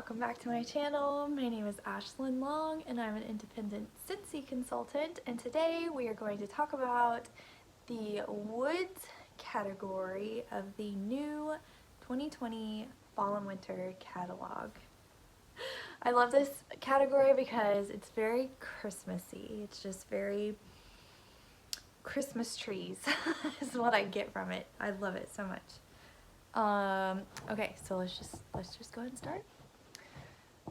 welcome back to my channel. My name is Ashlyn Long and I'm an independent Scentsy consultant, and today we are going to talk about the woods category of the new 2020 fall and winter catalog. I love this category because it's very Christmassy. It's just very Christmas trees is what I get from it. I love it so much. Okay, so let's just go ahead and start.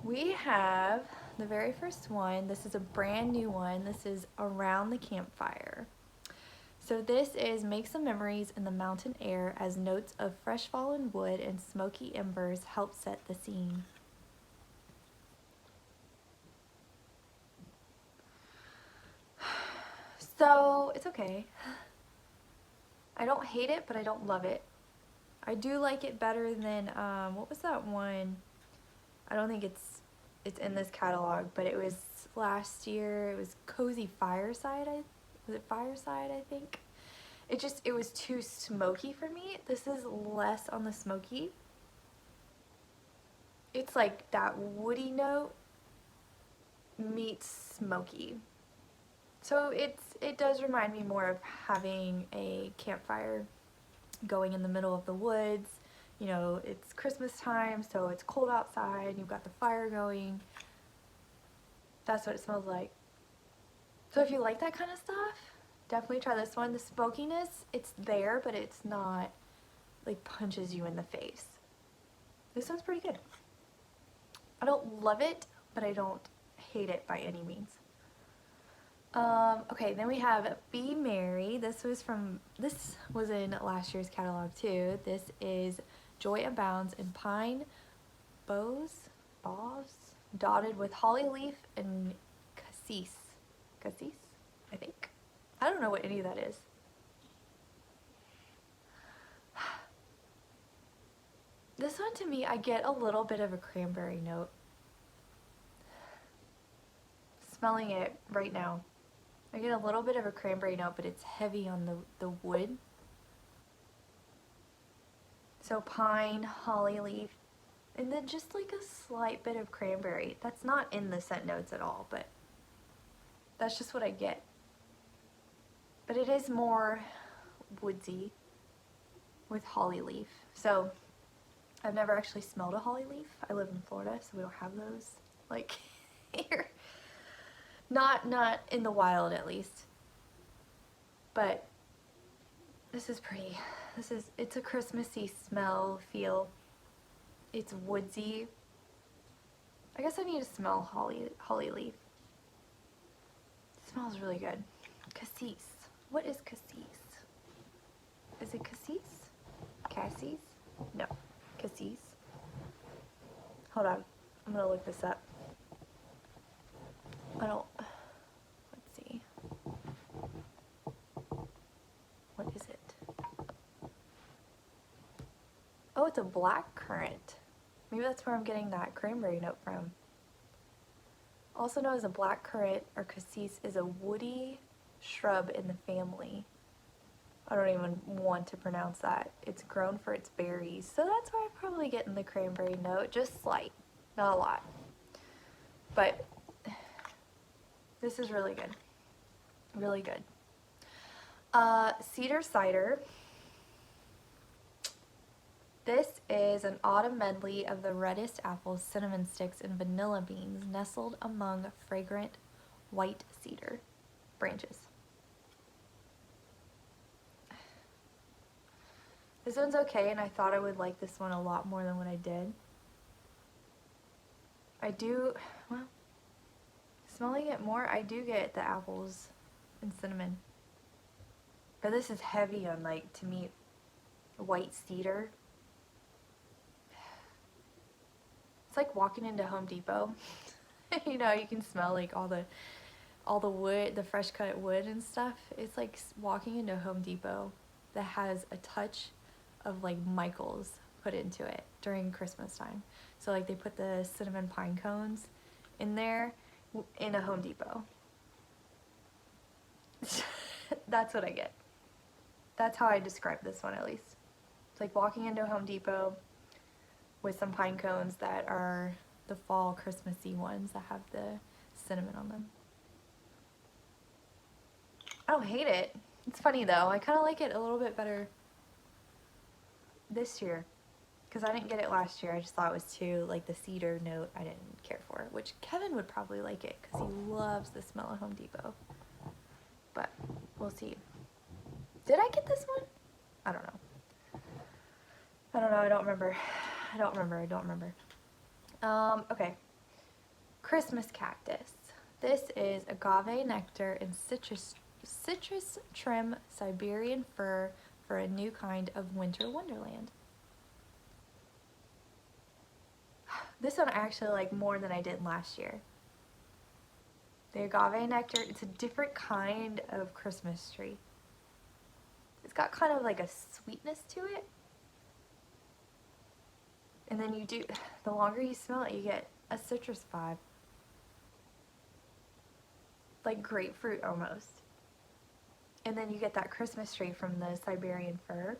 We have the very first one. This is a brand new one. This is Around the Campfire. So this is make some memories in the mountain air as notes of fresh fallen wood and smoky embers help set the scene. So it's okay. I don't hate it, but I don't love it. I do like it better than, what was that one? I don't think it's in this catalog, but it was last year. It was Cozy Fireside. Was it Fireside, I think? It was too smoky for me. This is less on the smoky. It's like that woody note meets smoky. So it does remind me more of having a campfire going in the middle of the woods. You know, it's Christmas time, so it's cold outside, you've got the fire going. That's what it smells like. So if you like that kind of stuff, definitely try this one. The smokiness, it's there, but it's not like punches you in the face. This one's pretty good. I don't love it, but I don't hate it by any means. Okay, then we have Be Merry. This was in last year's catalog too. This is Joy Abounds in pine boughs, dotted with holly leaf and cassis, I think. I don't know what any of that is. This one, to me, I get a little bit of a cranberry note. Smelling it right now, I get a little bit of a cranberry note, but it's heavy on the wood. So pine, holly leaf, and then just like a slight bit of cranberry. That's not in the scent notes at all, but that's just what I get. But it is more woodsy with holly leaf. So I've never actually smelled a holly leaf. I live in Florida, so we don't have those like here. Not in the wild, at least. But this is pretty. It's a Christmassy smell, feel. It's woodsy. I guess I need to smell holly leaf. It smells really good. Cassis. What is cassis? Is it cassis? Cassis? No. Cassis. Hold on. I'm gonna look this up. Let's see. What is it? Oh, it's a black currant. Maybe that's where I'm getting that cranberry note from. Also known as a black currant or cassis is a woody shrub in the family. I don't even want to pronounce that. It's grown for its berries. So that's where I'm probably getting the cranberry note. Just slight, not a lot. But this is really good. Really good. Cedar Cider. This is an autumn medley of the reddest apples, cinnamon sticks, and vanilla beans nestled among fragrant white cedar branches. This one's okay, and I thought I would like this one a lot more than what I did. Well, smelling it more, I do get the apples and cinnamon. But this is heavy on, like, to me, white cedar. It's like walking into Home Depot. You know, you can smell like all the wood, the fresh cut wood and stuff. It's like walking into Home Depot that has a touch of like Michael's put into it during Christmas time. So like they put the cinnamon pine cones in there in a Home Depot. That's what I get. That's how I describe this one, at least. It's like walking into a Home Depot with some pine cones that are the fall Christmassy ones that have the cinnamon on them. I don't hate it. It's funny though. I kind of like it a little bit better this year because I didn't get it last year. I just thought it was too, like, the cedar note I didn't care for, which Kevin would probably like it because he loves the smell of Home Depot. But we'll see. Did I get this one? I don't know. I don't remember. Okay. Christmas cactus. This is agave nectar and citrus trim Siberian fir for a new kind of winter wonderland. This one I actually like more than I did last year. The agave nectar, it's a different kind of Christmas tree. It's got kind of like a sweetness to it. And then the longer you smell it, you get a citrus vibe. Like grapefruit almost. And then you get that Christmas tree from the Siberian fir.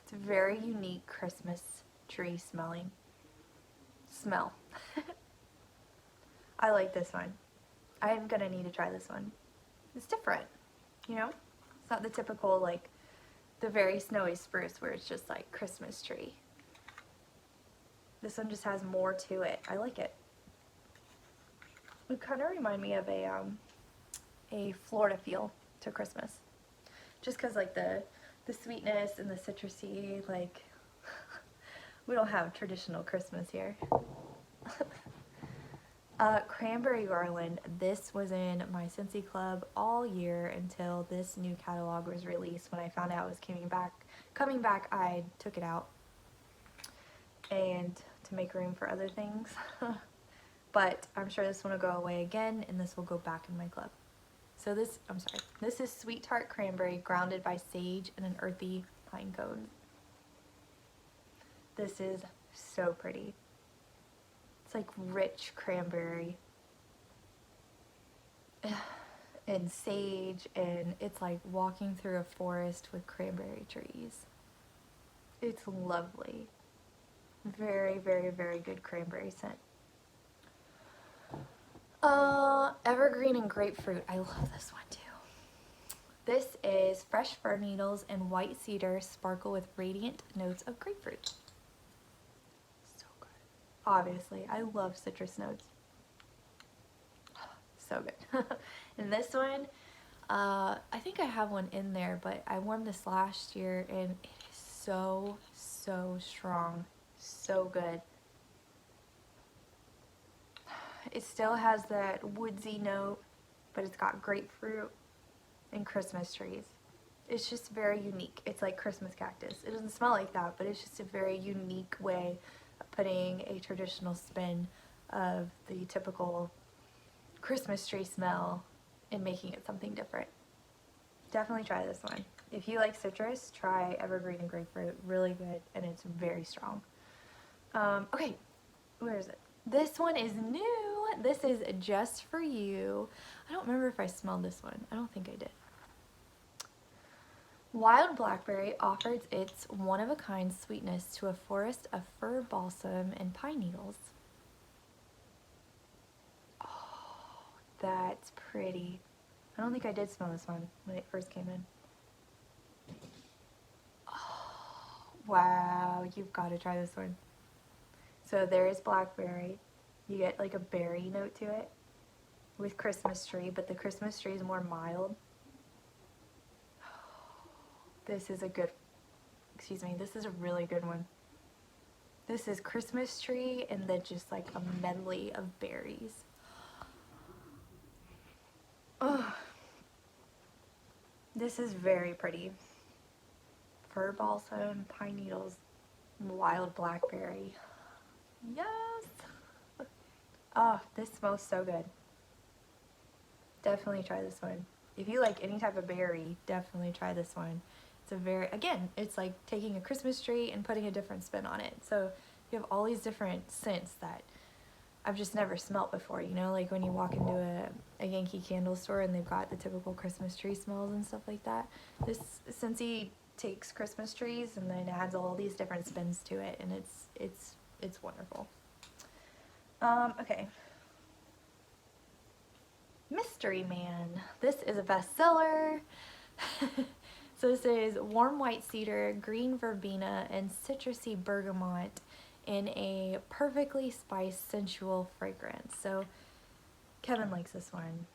It's a very unique Christmas tree smell. I like this one. I am gonna need to try this one. It's different, you know? It's not the typical, like, the very snowy spruce where it's just like Christmas tree. This one just has more to it. I like it. It kind of reminds me of a Florida feel to Christmas. Just because, like, the sweetness and the citrusy, like, we don't have traditional Christmas here. Cranberry Garland. This was in my Scentsy club all year until this new catalog was released. When I found out it was coming back, I took it out and to make room for other things. But I'm sure this one will go away again, and this will go back in my club. So this is Sweet Tart Cranberry, grounded by sage and an earthy pine cone. This is so pretty. It's like rich cranberry and sage, and it's like walking through a forest with cranberry trees. It's lovely. Very, very, very good cranberry scent. Evergreen and Grapefruit. I love this one too. This is fresh fir needles and white cedar sparkle with radiant notes of grapefruit. So good. Obviously, I love citrus notes. So good. And this one, I think I have one in there, but I warmed this last year and it is so, so strong. So good. It still has that woodsy note, but it's got grapefruit and Christmas trees. It's just very unique. It's like Christmas cactus. It doesn't smell like that, but it's just a very unique way of putting a traditional spin of the typical Christmas tree smell and making it something different. Definitely try this one. If you like citrus, try Evergreen and Grapefruit. Really good, and it's very strong. Okay, where is it? This one is new. This is Just For You. I don't remember if I smelled this one. I don't think I did. Wild Blackberry offers its one-of-a-kind sweetness to a forest of fir balsam and pine needles. Oh, that's pretty. I don't think I did smell this one when it first came in. Oh, wow, you've got to try this one. So there is blackberry. You get like a berry note to it with Christmas tree, but the Christmas tree is more mild. This is this is a really good one. This is Christmas tree and then just like a medley of berries. Oh, this is very pretty. Fir balsam, pine needles, wild blackberry. Yes! Oh, this smells so good. Definitely try this one. If you like any type of berry, definitely try this one. It's a again, it's like taking a Christmas tree and putting a different spin on it. So you have all these different scents that I've just never smelt before, you know, like when you walk into a Yankee candle store and they've got the typical Christmas tree smells and stuff like that. This Scentsy takes Christmas trees and then adds all these different spins to it, and it's wonderful. Okay. Mystery Man. This is a bestseller. So this is warm white cedar, green verbena, and citrusy bergamot in a perfectly spiced, sensual fragrance. So Kevin likes this one.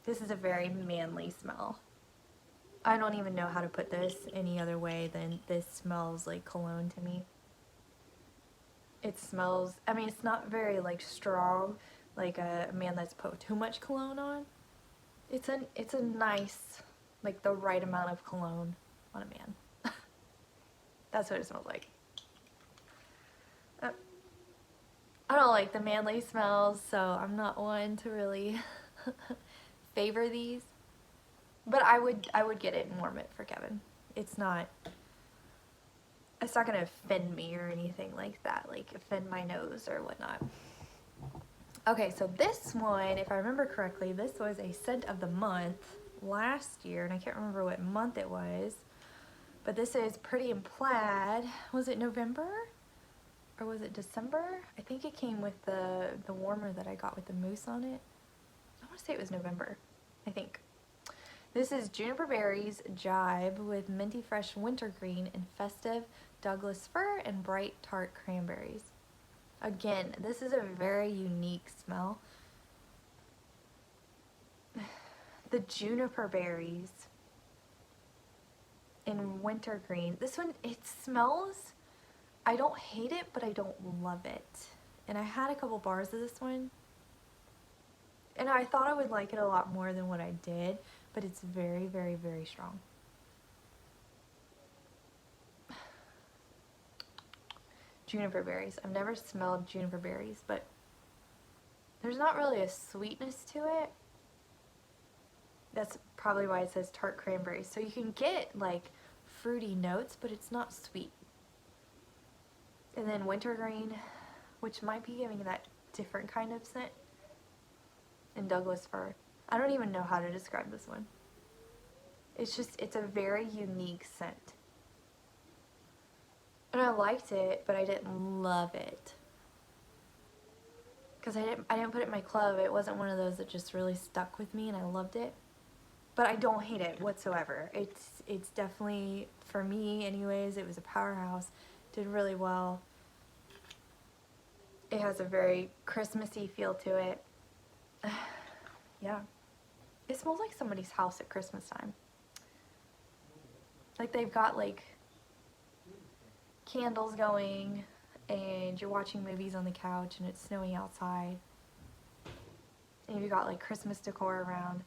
This is a very manly smell. I don't even know how to put this any other way than this smells like cologne to me. It smells, I mean, it's not very like strong, like a man that's put too much cologne on. It's a nice, like the right amount of cologne on a man. That's what it smells like. I don't like the manly smells, so I'm not one to really favor these. But I would get it and warm it for Kevin. It's not gonna offend me or anything like that, like offend my nose or whatnot. Okay, so this one, if I remember correctly, this was a scent of the month last year, and I can't remember what month it was, but this is Pretty in Plaid. Was it November? Or was it December? I think it came with the warmer that I got with the mousse on it. I want to say it was November, I think. This is Juniper Berries Jibe with minty fresh wintergreen and festive Douglas fir and bright tart cranberries. Again, this is a very unique smell. The juniper berries in wintergreen. This one, it smells, I don't hate it, but I don't love it. And I had a couple bars of this one, and I thought I would like it a lot more than what I did, but it's very, very, very strong. Juniper berries. I've never smelled juniper berries, but there's not really a sweetness to it. That's probably why it says tart cranberries. So you can get like fruity notes, but it's not sweet. And then wintergreen, which might be giving that different kind of scent. And Douglas fir. I don't even know how to describe this one. It's a very unique scent. And I liked it, but I didn't love it. Because I didn't put it in my club. It wasn't one of those that just really stuck with me, and I loved it. But I don't hate it whatsoever. It's definitely, for me anyways, it was a powerhouse. Did really well. It has a very Christmassy feel to it. Yeah. It smells like somebody's house at Christmas time. Like they've got like candles going and you're watching movies on the couch and it's snowing outside. And you've got like Christmas decor around.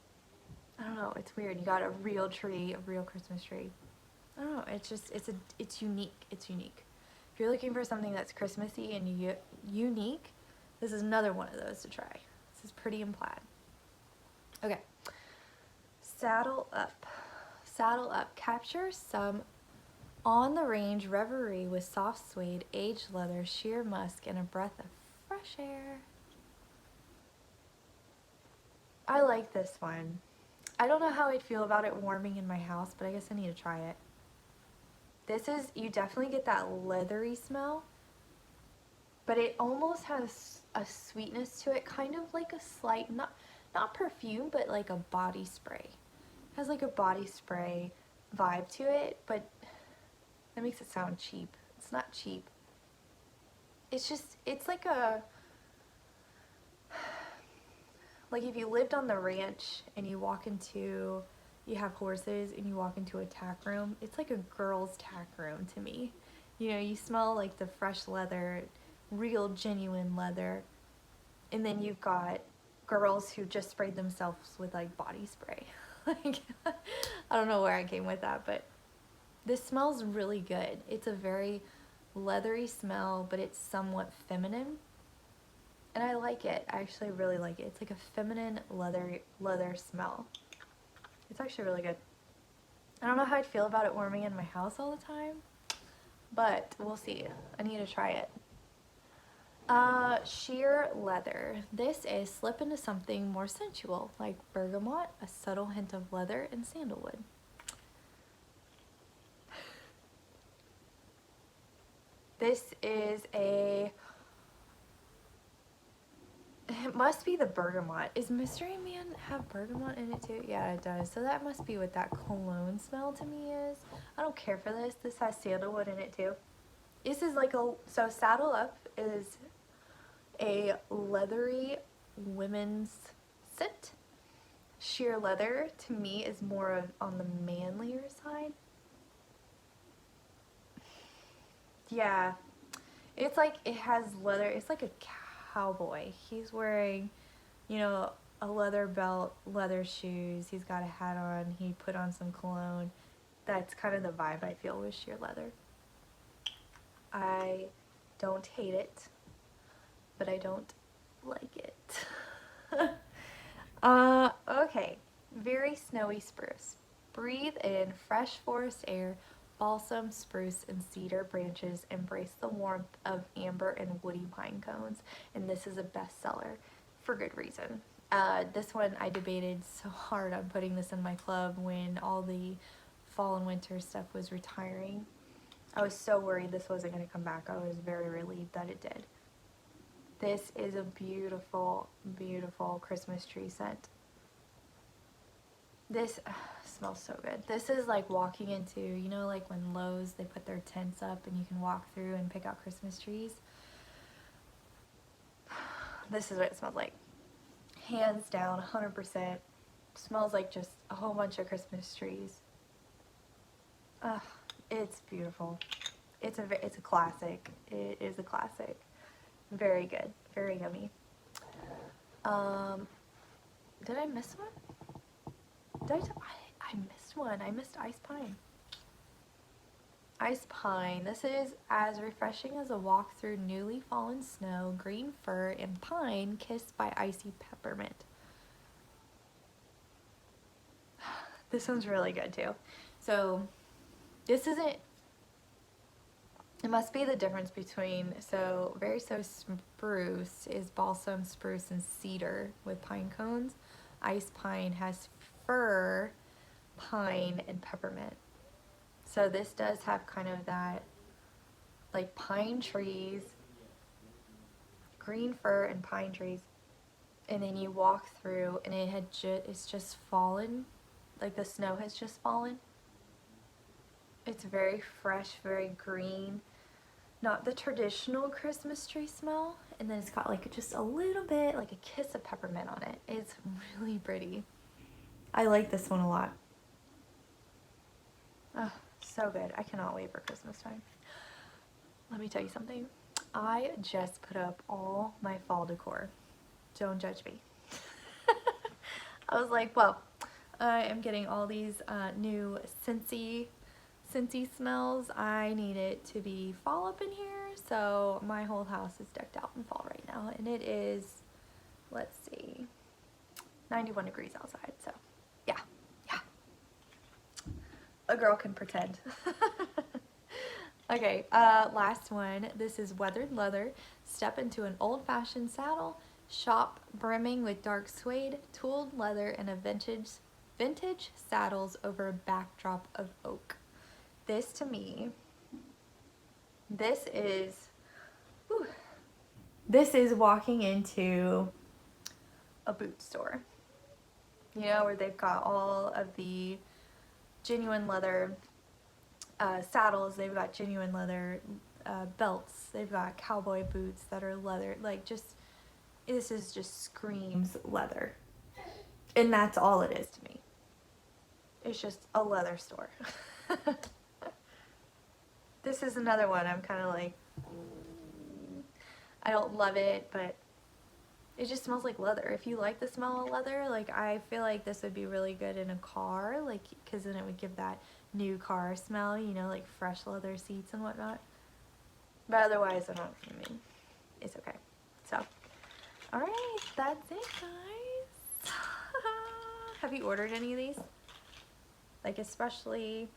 I don't know, it's weird. You got a real tree, a real Christmas tree. I don't know, it's unique. It's unique. If you're looking for something that's Christmassy and unique, this is another one of those to try. This is Pretty in Plaid. Okay. Saddle Up. Saddle Up. Capture some on-the-range reverie with soft suede, aged leather, sheer musk, and a breath of fresh air. I like this one. I don't know how I'd feel about it warming in my house, but I guess I need to try it. This is, you definitely get that leathery smell, but it almost has a sweetness to it, kind of like a slight, not perfume, but like a body spray. It has like a body spray vibe to it, but that makes it sound cheap. It's not cheap. It's just, it's like a, like if you lived on the ranch and you walk into, you have horses and you walk into a tack room, it's like a girl's tack room to me. You know, you smell like the fresh leather, real genuine leather, and then you've got girls who just sprayed themselves with like body spray. Like, I don't know where I came with that, but this smells really good. It's a very leathery smell, but it's somewhat feminine. And I like it. I actually really like it. It's like a feminine leather smell. It's actually really good. I don't know how I'd feel about it warming in my house all the time, but we'll see. I need to try it. Sheer leather. This is slip into something more sensual, like bergamot, a subtle hint of leather, and sandalwood. This is a It must be the bergamot. Is Mystery Man have bergamot in it too? Yeah, it does. So that must be what that cologne smell to me is. I don't care for this. This has sandalwood in it too. This is like a, so Saddle Up is a leathery women's scent. Sheer leather to me is more of on the manlier side. Yeah, it's like it has leather. It's like a cowboy. He's wearing, you know, a leather belt, leather shoes. He's got a hat on. He put on some cologne. That's kind of the vibe I feel with sheer leather. I don't hate it, but I don't like it. Okay. Very snowy spruce. Breathe in fresh forest air, balsam, spruce, and cedar branches embrace the warmth of amber and woody pine cones. And this is a bestseller for good reason. This one I debated so hard on putting this in my club when all the fall and winter stuff was retiring. I was so worried this wasn't going to come back. I was very relieved that it did. This is a beautiful, beautiful Christmas tree scent. This smells so good. This is like walking into, you know, like when Lowe's, they put their tents up and you can walk through and pick out Christmas trees. This is what it smells like. Hands down, 100%. Smells like just a whole bunch of Christmas trees. It's beautiful. It's a classic. It is a classic. Very good. Very yummy. Did I miss one? I missed one. I missed Ice Pine. Ice Pine. This is as refreshing as a walk through newly fallen snow, green fir, and pine kissed by icy peppermint. This one's really good too. So this isn't, it must be the difference between, so spruce is balsam, spruce, and cedar with pine cones. Ice Pine has fir, pine, and peppermint. So this does have kind of that like pine trees, green fir and pine trees, and then you walk through and it's just fallen, like the snow has just fallen. It's very fresh, very green, not the traditional Christmas tree smell, and then it's got like just a little bit, like a kiss of peppermint on it. It's really pretty. I like this one a lot. Oh, so good. I cannot wait for Christmas time. Let me tell you something. I just put up all my fall decor. Don't judge me. I was like, well, I am getting all these new Scentsy smells. I need it to be fall up in here, so my whole house is decked out in fall right now, and it is, let's see, 91 degrees outside, so yeah. A girl can pretend. Okay, last one. This is Weathered Leather. Step into an old-fashioned saddle, shop brimming with dark suede, tooled leather, and a vintage saddles over a backdrop of oak. This to me, this is walking into a boot store, you know, where they've got all of the genuine leather saddles, they've got genuine leather belts, they've got cowboy boots that are leather, like this is just screams leather, and that's all it is to me. It's just a leather store. This is another one I'm kind of like, I don't love it, but it just smells like leather. If you like the smell of leather, like I feel like this would be really good in a car, like, because then it would give that new car smell, you know, like fresh leather seats and whatnot. But otherwise, I mean, it's okay. So, alright, that's it, guys. Have you ordered any of these? Like, especially,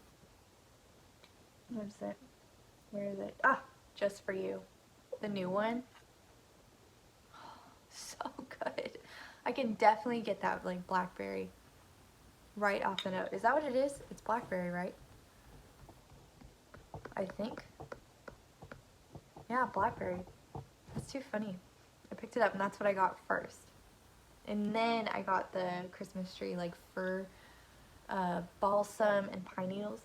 what is it? Where is it? Ah, Just For You. The new one. So good. I can definitely get that, like, Blackberry right off the note. Is that what it is? It's Blackberry, right? I think. Yeah, Blackberry. That's too funny. I picked it up and that's what I got first. And then I got the Christmas tree, like fir, balsam, and pine needles.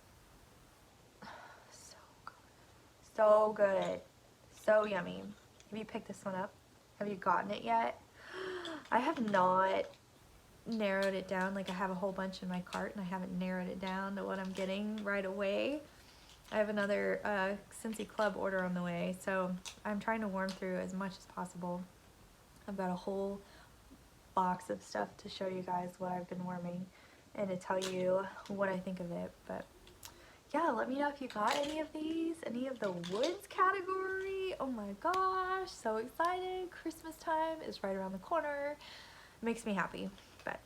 So good. So good. So yummy. Have you picked this one up? Have you gotten it yet? I have not narrowed it down. Like, I have a whole bunch in my cart and I haven't narrowed it down to what I'm getting right away. I have another Scentsy Club order on the way, so I'm trying to worm through as much as possible. I've got a whole box of stuff to show you guys what I've been worming and to tell you what I think of it. But yeah, let me know if you got any of these, any of the woods category. Oh my gosh, so excited. Christmas time is right around the corner. It makes me happy. But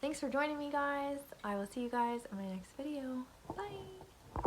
thanks for joining me, guys. I will see you guys in my next video. Bye.